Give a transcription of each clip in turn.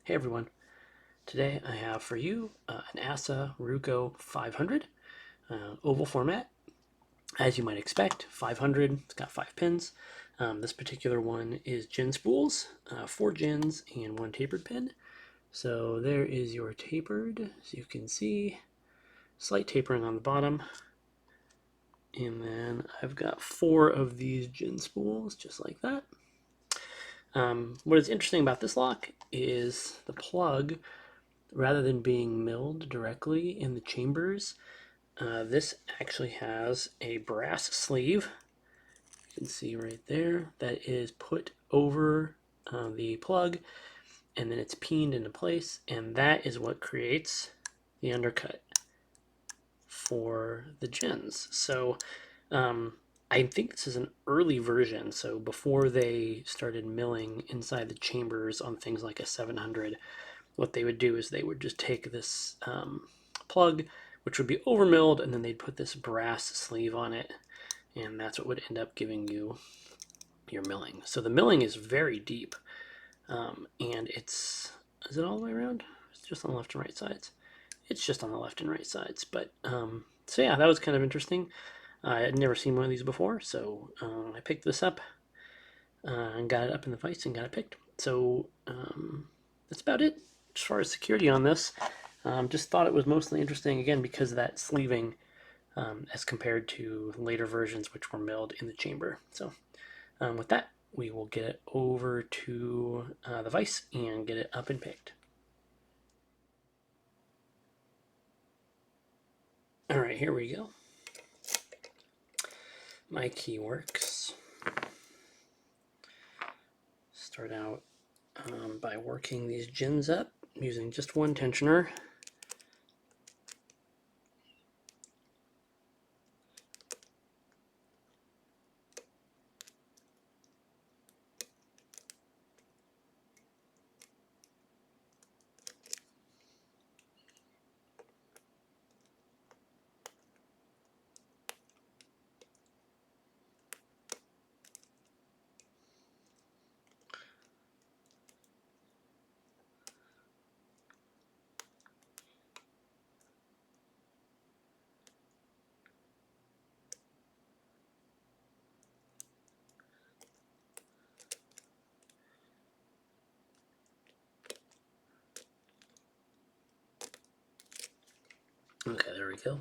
Hey everyone, today I have for you an Assa Ruko 500 oval format. As you might expect, 500, it's got 5 pins. This particular one is gin spools, 4 gins and 1 tapered pin. So there is your tapered, as you can see, slight tapering on the bottom. And then I've got 4 of these gin spools, just like that. What is interesting about this lock is the plug, rather than being milled directly in the chambers, this actually has a brass sleeve. You can see right there that is put over the plug, and then it's peened into place, and that is what creates the undercut for the gins. So I think this is an early version, so before they started milling inside the chambers on things like a 700, what they would do is they would just take this plug, which would be overmilled, and then they'd put this brass sleeve on it, and that's what would end up giving you your milling. So the milling is very deep, and is it all the way around? It's just on the left and right sides. It's just on the left and right sides, but so yeah, that was kind of interesting. I had never seen one of these before, so I picked this up and got it up in the vise and got it picked. So that's about it as far as security on this. Just thought it was mostly interesting, again, because of that sleeving as compared to later versions which were milled in the chamber. So with that, we will get it over to the vise and get it up and picked. All right, here we go. My key works. Start out by working these gins up using just one tensioner. Okay, there we go.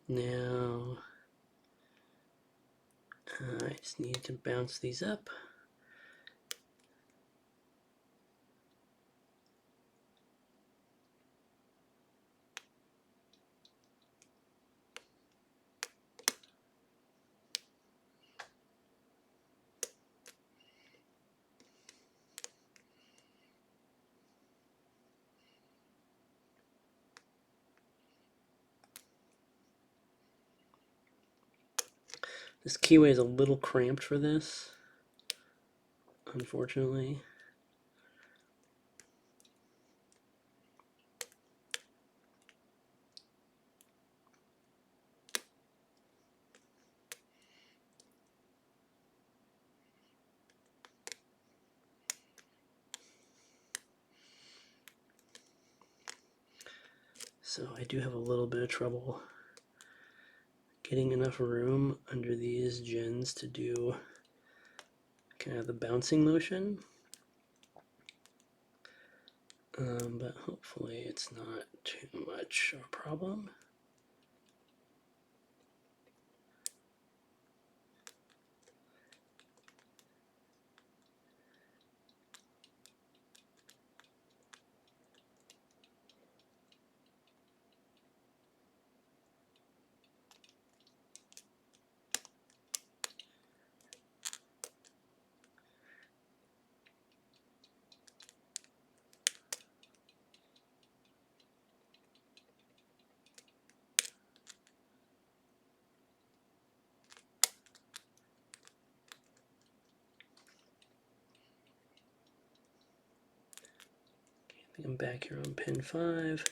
Now, I just need to bounce these up. This keyway is a little cramped for this, unfortunately. So I do have a little bit of trouble getting enough room under these gins to do kind of the bouncing motion. But hopefully it's not too much of a problem. I think I'm back here on pin 5.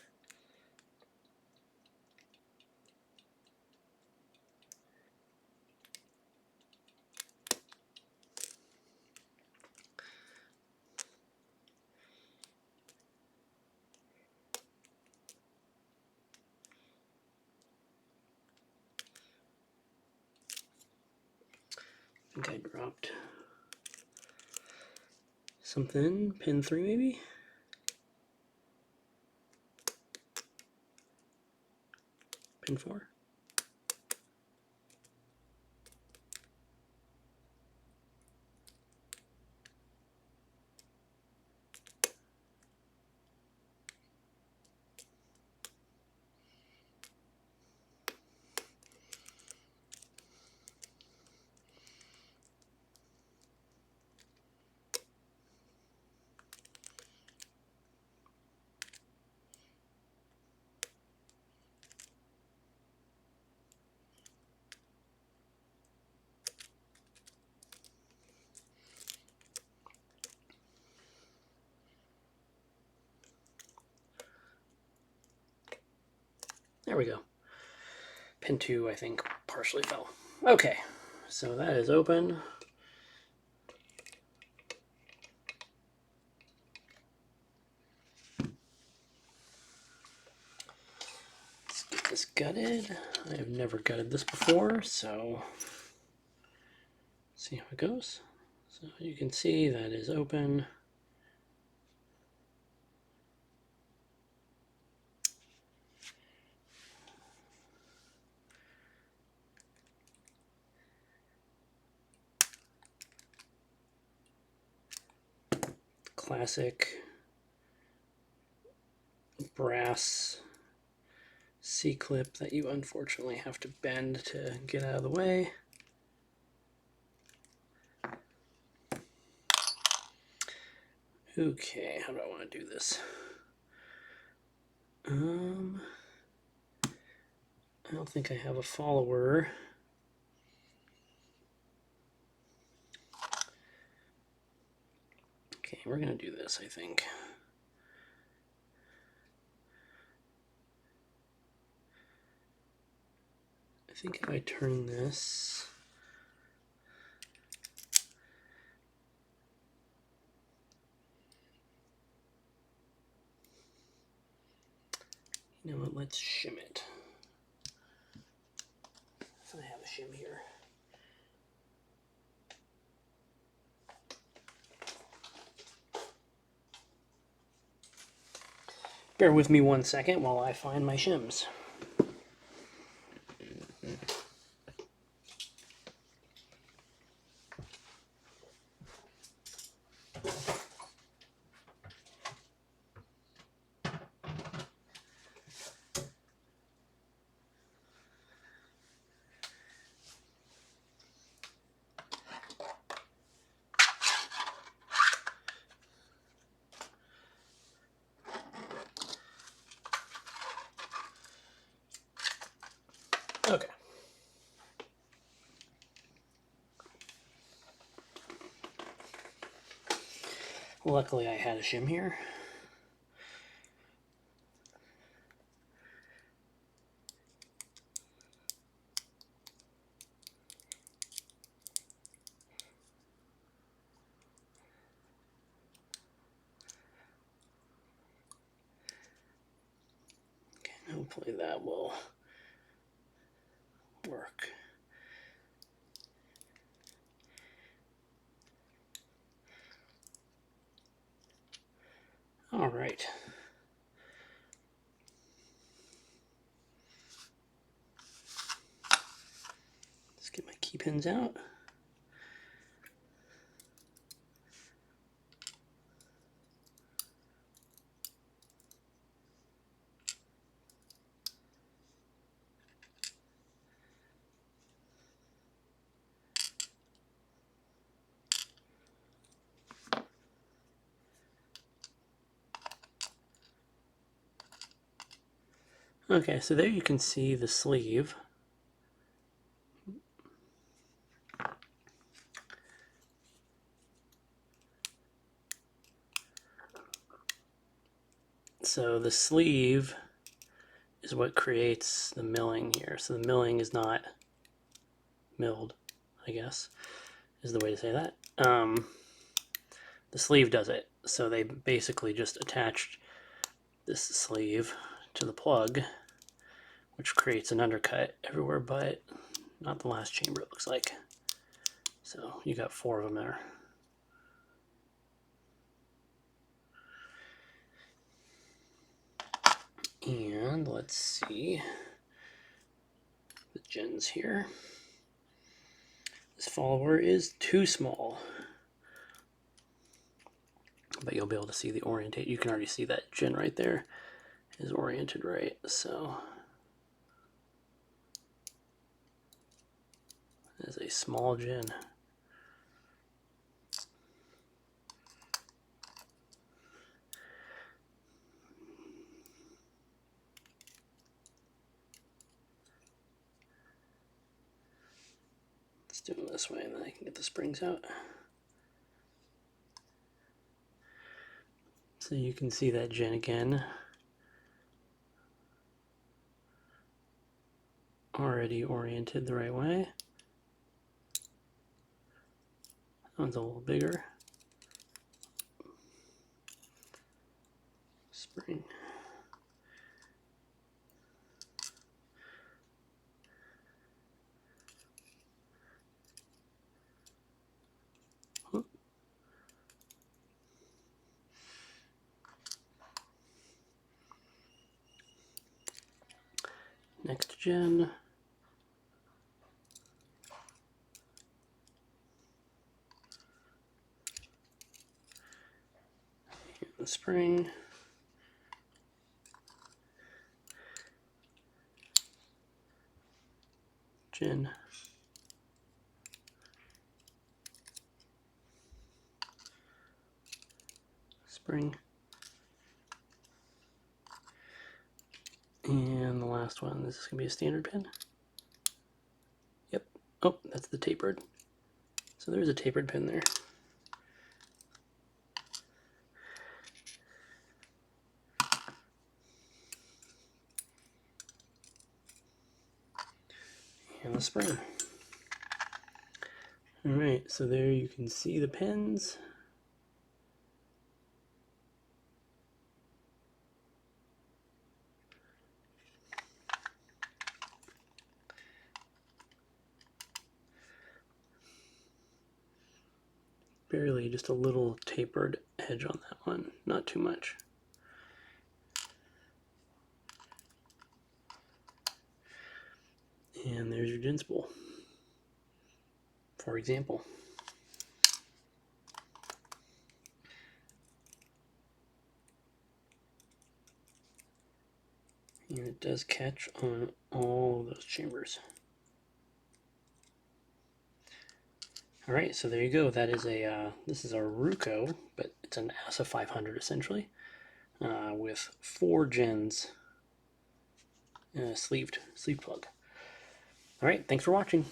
think I dropped something. Pin 3 maybe? Pin 4? There we go. Pin 2, I think, partially fell. Okay, so that is open. Let's get this gutted. I have never gutted this before, so see how it goes. So you can see that is open. Classic brass C-clip that you unfortunately have to bend to get out of the way. Okay, how do I want to do this? I don't think I have a follower. Okay, we're gonna do this, I think. I think if I turn this, you know what, let's shim it. If I have a shim here. Bear with me 1 second while I find my shims. Okay. Luckily I had a shim here. Okay, hopefully that will work. All right. Let's get my key pins out. Okay, so there you can see the sleeve. So the sleeve is what creates the milling here. So the milling is not milled, I guess, is the way to say that. The sleeve does it. So they basically just attached this sleeve to the plug, which creates an undercut everywhere but not the last chamber, it looks like. So you got 4 of them there. And let's see the gens here. This follower is too small, but you'll be able to see the orientate. You can already see that gen right there is oriented right. So there's a small gen. Let's do it this way, and then I can get the springs out. So you can see that gen again. Already oriented the right way. That one's a little bigger. Spring. Whoop. Next gen. And the spring. Gen. Spring. And the last one, this is going to be a standard pin. Yep. Oh, that's the tapered. So there's a tapered pin there. And the spring. Alright, so there you can see the pins. Barely, just a little tapered edge on that one, not too much. And there's your gin spool, for example. And it does catch on all those chambers. All right, so there you go. That is a this is a Ruko, but it's an Assa 500 essentially, with 4 gens, sleeved plug. All right, thanks for watching.